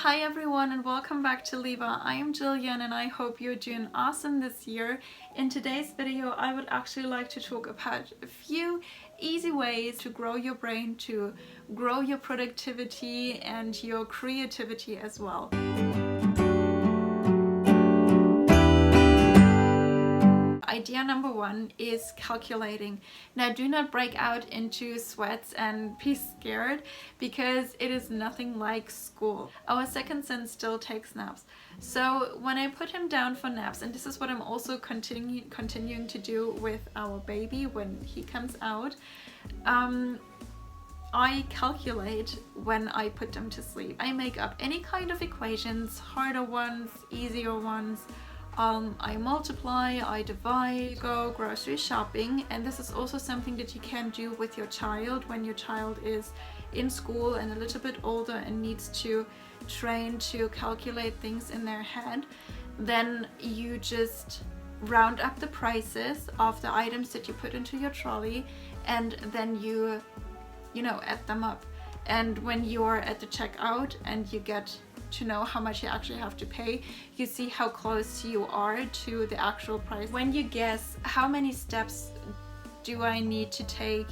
Hi everyone and welcome back to LEVA. I am Juliane and I hope you're doing awesome this year. In today's video I would actually like to talk about a few easy ways to grow your brain, to grow your productivity and your creativity as well. Idea number one is calculating. Now do not break out into sweats and be scared because it is nothing like school. Our second son still takes naps. So when I put him down for naps, and this is what I'm also continuing to do with our baby when he comes out, I calculate when I put them to sleep. I make up any kind of equations, harder ones, easier ones. I multiply, I divide, go grocery shopping, and this is also something that you can do with your child when your child is in school and a little bit older and needs to train to calculate things in their head. Then you just round up the prices of the items that you put into your trolley, and then you add them up. And when you're at the checkout and you get to know how much you actually have to pay, you see how close you are to the actual price. When you guess how many steps do I need to take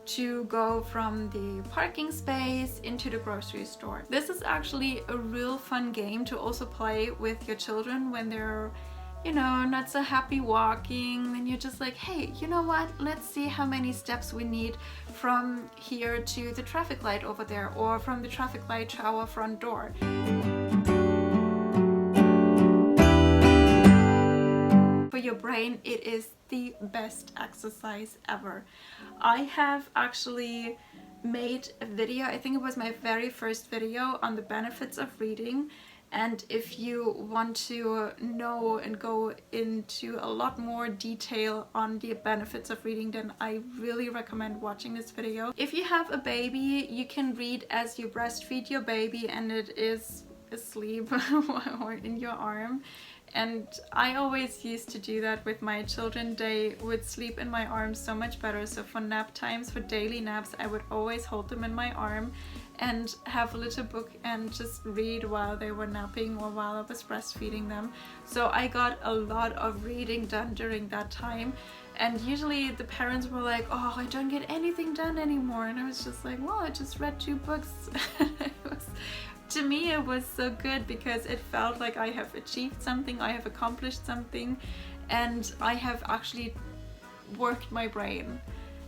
to go from the parking space into the grocery store. This is actually a real fun game to also play with your children when they're not so happy walking. Then you're just like, hey, you know what, let's see how many steps we need from here to the traffic light over there, or from the traffic light to our front door. For your brain, it is the best exercise ever. I have actually made a video, I think it was my very first video, on the benefits of reading. And if you want to know and go into a lot more detail on the benefits of reading, then I really recommend watching this video. If you have a baby, you can read as you breastfeed your baby and it is asleep or in your arm. And I always used to do that with my children. They would sleep in my arms so much better. So for nap times, for daily naps, I would always hold them in my arm and have a little book and just read while they were napping or while I was breastfeeding them. So I got a lot of reading done during that time. And usually the parents were like, oh, I don't get anything done anymore. And I was just like, well, I just read 2 books. To me it was so good because it felt like I have achieved something, I have accomplished something, and I have actually worked my brain.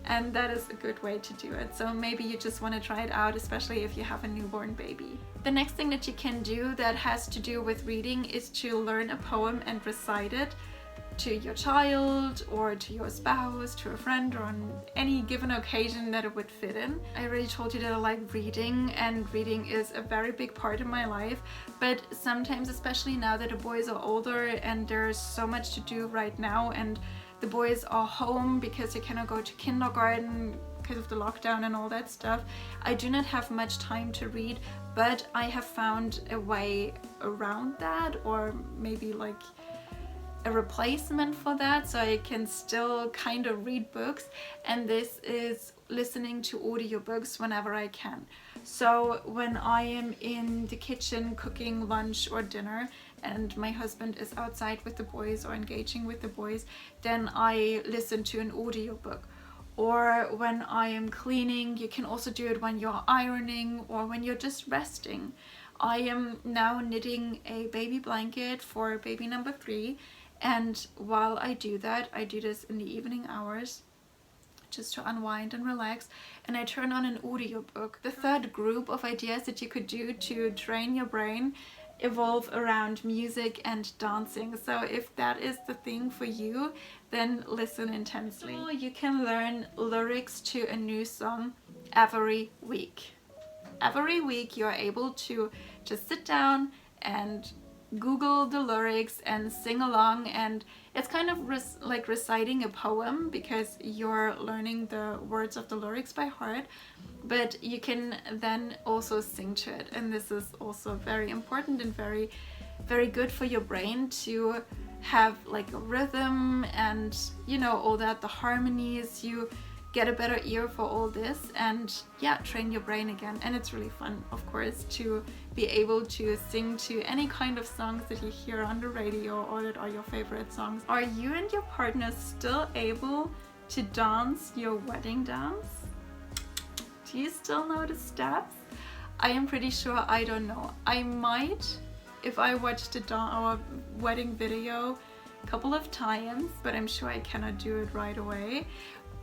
And that is a good way to do it. So maybe you just want to try it out, especially if you have a newborn baby. The next thing that you can do that has to do with reading is to learn a poem and recite it to your child or to your spouse, to a friend, or on any given occasion that it would fit in. I already told you that I like reading, and reading is a very big part of my life, but sometimes, especially now that the boys are older and there's so much to do right now, and the boys are home because they cannot go to kindergarten because of the lockdown and all that stuff, I do not have much time to read, but I have found a way around that, or maybe like a replacement for that, so I can still kind of read books, and this is listening to audiobooks whenever I can. So when I am in the kitchen cooking lunch or dinner and my husband is outside with the boys or engaging with the boys, then I listen to an audiobook. Or when I am cleaning, you can also do it when you're ironing or when you're just resting. I am now knitting a baby blanket for baby number 3. And while I do that, I do this in the evening hours just to unwind and relax, and I turn on an audiobook. The third group of ideas that you could do to train your brain evolve around music and dancing. So if that is the thing for you, then listen intensely. You can learn lyrics to a new song every week. Every week you're able to just sit down and Google the lyrics and sing along, and it's kind of like reciting a poem because you're learning the words of the lyrics by heart, but you can then also sing to it, and this is also very important and very, very good for your brain to have like a rhythm and all that, the harmonies. You get a better ear for all this and yeah, train your brain again. And it's really fun, of course, to be able to sing to any kind of songs that you hear on the radio or that are your favorite songs. Are you and your partner still able to dance your wedding dance? Do you still know the steps? I am pretty sure I don't know. I might, if I watched our wedding video a couple of times, but I'm sure I cannot do it right away.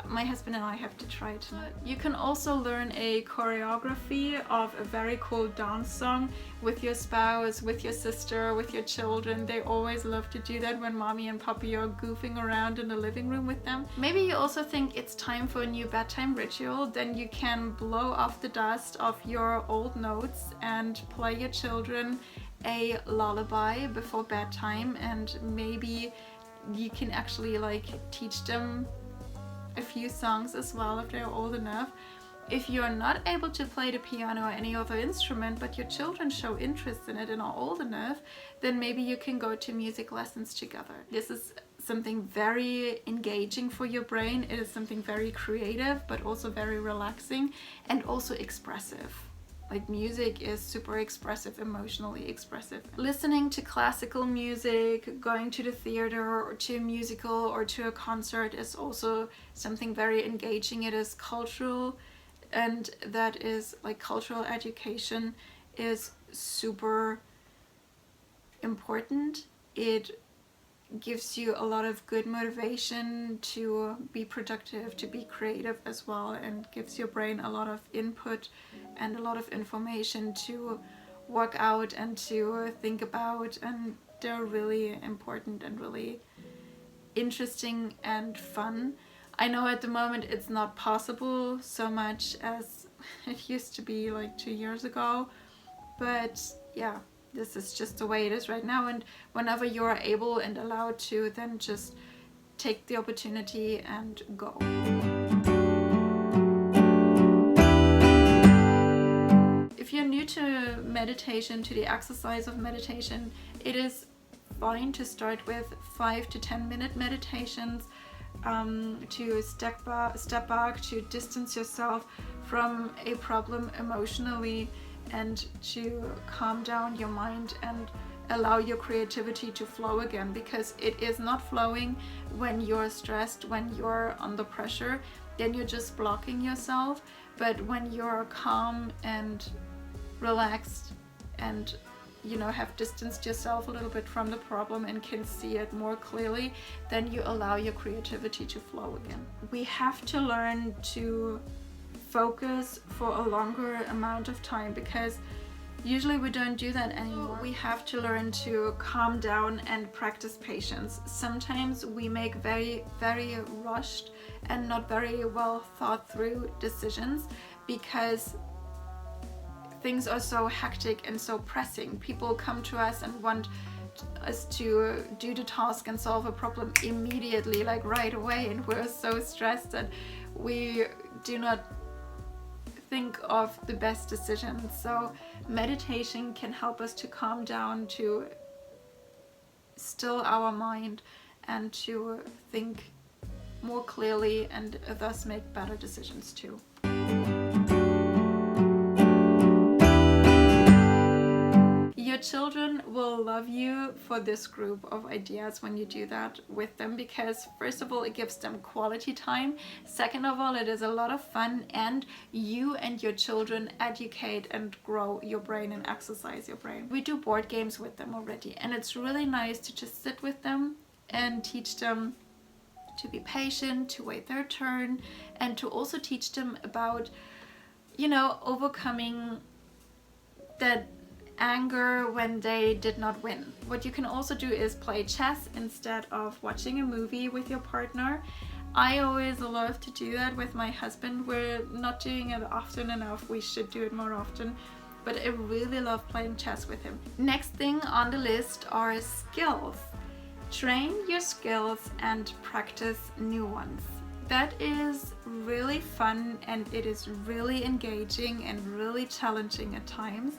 My husband and I have to try tonight. You can also learn a choreography of a very cool dance song with your spouse, with your sister, with your children. They always love to do that when mommy and papi are goofing around in the living room with them. Maybe you also think it's time for a new bedtime ritual. Then you can blow off the dust of your old notes and play your children a lullaby before bedtime, and maybe you can actually like teach them a few songs as well if they're old enough. If you're not able to play the piano or any other instrument, but your children show interest in it and are old enough, then maybe you can go to music lessons together. This is something very engaging for your brain. It is something very creative, but also very relaxing and also expressive. Like, music is super expressive, emotionally expressive. Listening to classical music, going to the theater or to a musical or to a concert is also something very engaging. It is cultural, and that is like cultural education is super important. It gives you a lot of good motivation to be productive, to be creative as well, and gives your brain a lot of input and a lot of information to work out and to think about, and they're really important and really interesting and fun. I know at the moment it's not possible so much as it used to be like 2 years ago, but yeah, this is just the way it is right now, and whenever you're able and allowed to, then just take the opportunity and go. If you're new to meditation, to the exercise of meditation, it is fine to start with 5 to 10 minute meditations, to step back, to distance yourself from a problem emotionally, and to calm down your mind and allow your creativity to flow again, because it is not flowing when you're stressed, when you're under pressure, then you're just blocking yourself. But when you're calm and relaxed and, you know, have distanced yourself a little bit from the problem and can see it more clearly, then you allow your creativity to flow again. We have to learn to focus for a longer amount of time, because usually we don't do that anymore. We have to learn to calm down and practice patience. Sometimes we make very rushed and not very well thought through decisions because things are so hectic and so pressing. People come to us and want us to do the task and solve a problem immediately, like right away, and we're so stressed that we do not think of the best decisions. So meditation can help us to calm down, to still our mind, and to think more clearly, and thus make better decisions too. Your children will love you for this group of ideas when you do that with them, because first of all, it gives them quality time. Second of all, it is a lot of fun, and you and your children educate and grow your brain and exercise your brain. We do board games with them already, and it's really nice to just sit with them and teach them to be patient, to wait their turn, and to also teach them about, you know, overcoming that anger when they did not win. What you can also do is play chess instead of watching a movie with your partner. I always love to do that with my husband. We're not doing it often enough. We should do it more often, but I really love playing chess with him. Next thing on the list are skills. Train your skills and practice new ones. That is really fun, and it is really engaging and really challenging at times.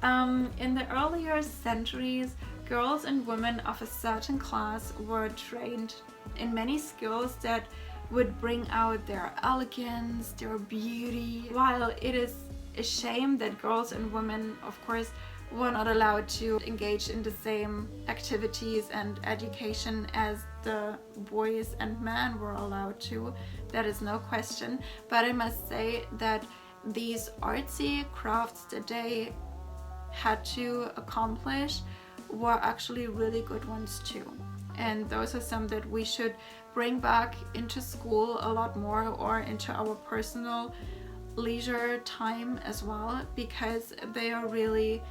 In the earlier centuries, girls and women of a certain class were trained in many skills that would bring out their elegance, their beauty. While it is a shame that girls and women, of course, were not allowed to engage in the same activities and education as the boys and men were allowed to, that is no question. But I must say that these artsy crafts that they had to accomplish were actually really good ones too. And those are some that we should bring back into school a lot more, or into our personal leisure time as well, because they are really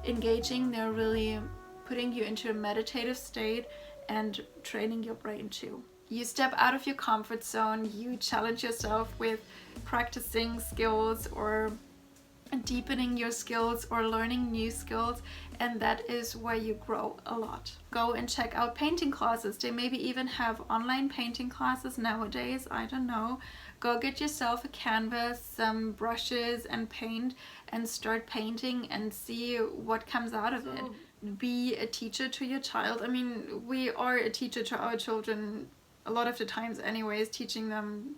engaging, they're really putting you into a meditative state and training your brain too. You step out of your comfort zone, you challenge yourself with practicing skills or deepening your skills or learning new skills, and that is where you grow a lot. Go and check out painting classes. They maybe even have online painting classes nowadays, I don't know. Go get yourself a canvas, some brushes and paint, and start painting and see what comes out of it. Be a teacher to your child. I mean, we are a teacher to our children a lot of the times anyways, teaching them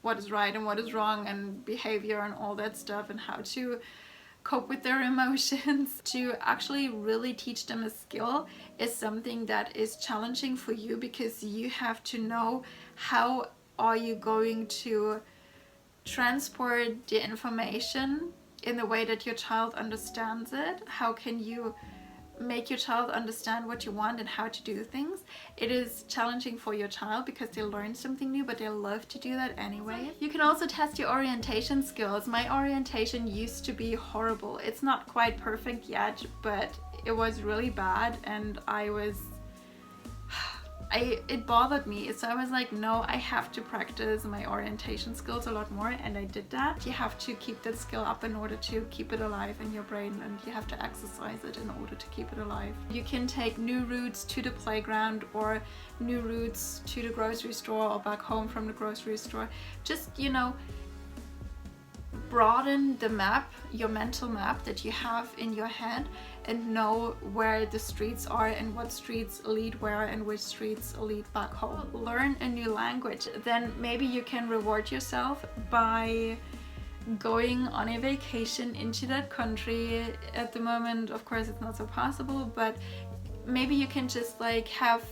what is right and what is wrong and behavior and all that stuff, and how to cope with their emotions. To actually really teach them a skill is something that is challenging for you, because you have to know how are you going to transport the information in the way that your child understands it. How can you make your child understand what you want and how to do things. It is challenging for your child because they learn something new, but they love to do that anyway. You can also test your orientation skills. My orientation used to be horrible. It's not quite perfect yet, but it was really bad, and it bothered me. So I was like, no, I have to practice my orientation skills a lot more, and I did that. You have to keep that skill up in order to keep it alive in your brain, and you have to exercise it in order to keep it alive. You can take new routes to the playground, or new routes to the grocery store, or back home from the grocery store. Just, you know, broaden the map, your mental map that you have in your head, and know where the streets are and what streets lead where and which streets lead back home. Learn a new language. Then maybe you can reward yourself by going on a vacation into that country. At the moment, of course, it's not so possible, but maybe you can just like have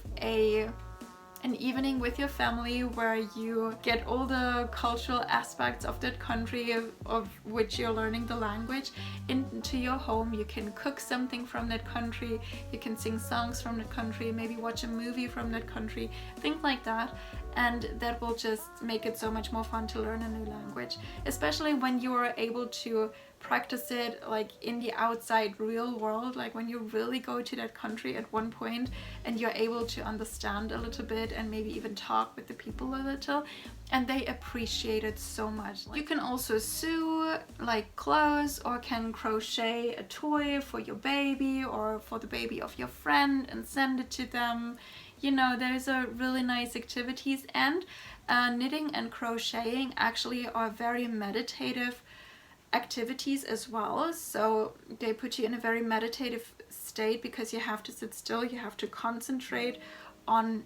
an evening with your family where you get all the cultural aspects of that country of which you're learning the language into your home. You can cook something from that country, you can sing songs from that country, maybe watch a movie from that country, things like that. And that will just make it so much more fun to learn a new language, especially when you are able to practice it like in the outside real world, like when you really go to that country at one point and you're able to understand a little bit and maybe even talk with the people a little, and they appreciate it so much. You can also sew like clothes, or can crochet a toy for your baby or for the baby of your friend and send it to them. You know, there's a really nice activities, and knitting and crocheting actually are very meditative activities as well. So they put you in a very meditative state because you have to sit still, you have to concentrate on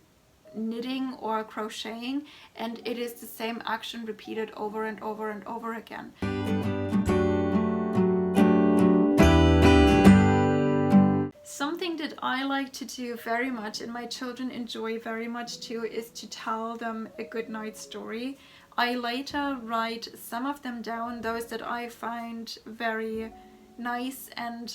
knitting or crocheting, and it is the same action repeated over and over and over again. Something that I like to do very much, and my children enjoy very much too, is to tell them a good night story. I later write some of them down, those that I find very nice and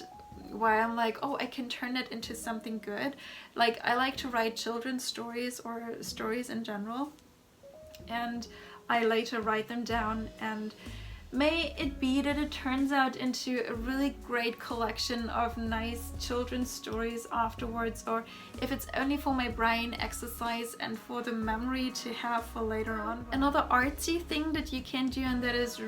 where I'm like, oh, I can turn it into something good. Like, I like to write children's stories or stories in general, and I later write them down, and may it be that it turns out into a really great collection of nice children's stories afterwards, or if it's only for my brain exercise and for the memory to have for later on. Another artsy thing that you can do, and that is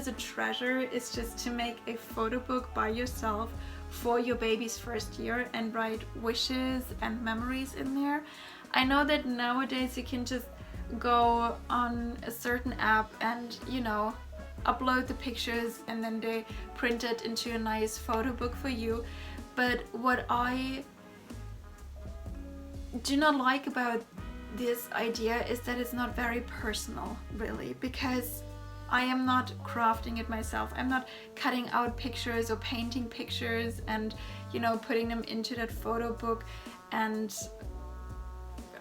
a treasure, is just to make a photo book by yourself for your baby's first year and write wishes and memories in there. I know that nowadays you can just go on a certain app and, you know, upload the pictures and then they print it into a nice photo book for you. But what I do not like about this idea is that it's not very personal, really, because I am not crafting it myself. I'm not cutting out pictures or painting pictures and, you know, putting them into that photo book, and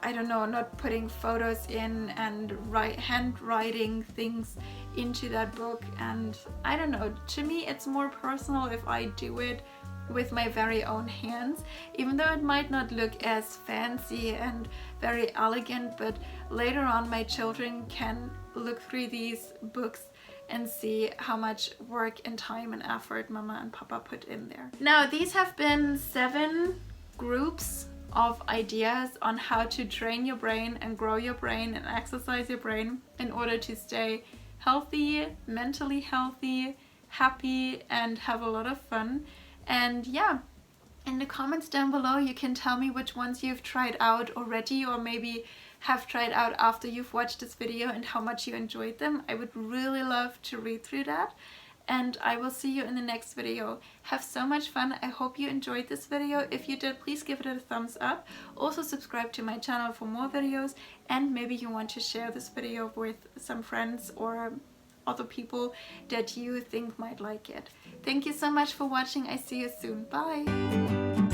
I don't know, not putting photos in and handwriting things into that book. And I don't know, to me it's more personal if I do it with my very own hands, even though it might not look as fancy and very elegant, but later on my children can look through these books and see how much work and time and effort Mama and Papa put in there. Now, these have been 7 groups of ideas on how to train your brain and grow your brain and exercise your brain in order to stay healthy, mentally healthy, happy, and have a lot of fun. And yeah, in the comments down below you can tell me which ones you've tried out already, or maybe have tried out after you've watched this video, and how much you enjoyed them. I would really love to read through that. And I will see you in the next video. Have so much fun. I hope you enjoyed this video. If you did, please give it a thumbs up. Also subscribe to my channel for more videos, and maybe you want to share this video with some friends or other people that you think might like it. Thank you so much for watching. I see you soon. Bye!